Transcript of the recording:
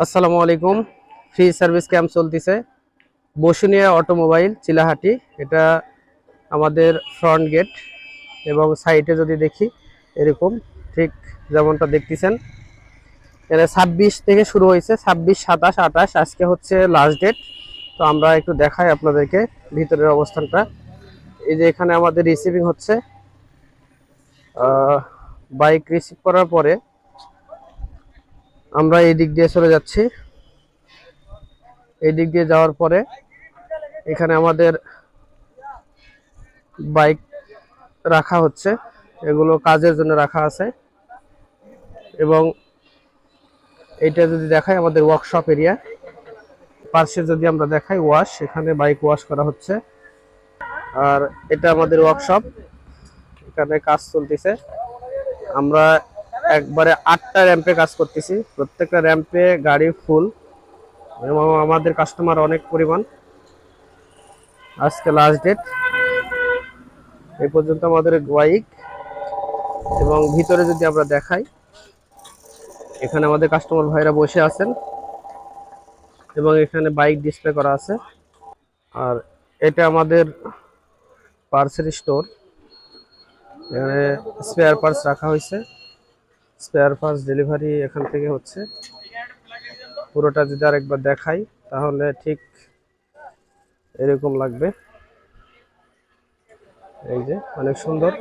আসসালামু আলাইকুম। Free service camp চলতেছে বসুনিয়া অটোমোবাইল চিলাহাটি। এটা আমাদের ফ্রন্ট গেট এবং সাইডে যদি দেখি এরকম ঠিক যেমনটা দেখতেছেন। এখানে 26 থেকে শুরু হয়েছে, 26, 27, 28 আজকে হচ্ছে লাস্ট ডেট। তো আমরা একটু দেখাই আপনাদেরকে ভিতরের অবস্থানটা। এই যে এখানে আমাদের রিসিভিং হচ্ছে, বাইক রিসিভ করার পরে আমরা এই দিক দিয়ে চলে যাচ্ছি। এই দিক দিয়ে যাওয়ার পরে এখানে আমাদের বাইক রাখা হচ্ছে, এগুলো কাজের জন্য রাখা আছে। এবং এটা যদি দেখাই আমাদের ওয়ার্কশপ এরিয়া, পাশে যদি আমরা দেখাই ওয়াশ, এখানে বাইক ওয়াশ করা হচ্ছে। আর এটা আমাদের ওয়ার্কশপ, এখানে কাজ চলতেছে। আমরা একবারে 8টা র্যাম্পে কাজ করতেছি, প্রত্যেকটা র্যাম্পে গাড়ি ফুল এবং আমাদের কাস্টমার অনেক পরিমাণ। আজকে লাস্ট ডেট, এই পর্যন্ত আমাদের বাইক। এবং ভিতরে যদি আমরা দেখাই, এখানে আমাদের কাস্টমার ভাইরা বসে আছেন এবং এখানে বাইক ডিসপ্লে করা আছে। আর এটা আমাদের পার্সেল স্টোর, এখানে স্পেয়ার পার্টস রাখা হয়েছে। স্পেয়ার পার্টস ডেলিভারি এখান থেকে হচ্ছে। পুরোটা যদি আরেকবার দেখাই তাহলে ঠিক এরকম লাগবে। এই যে অনেক সুন্দর।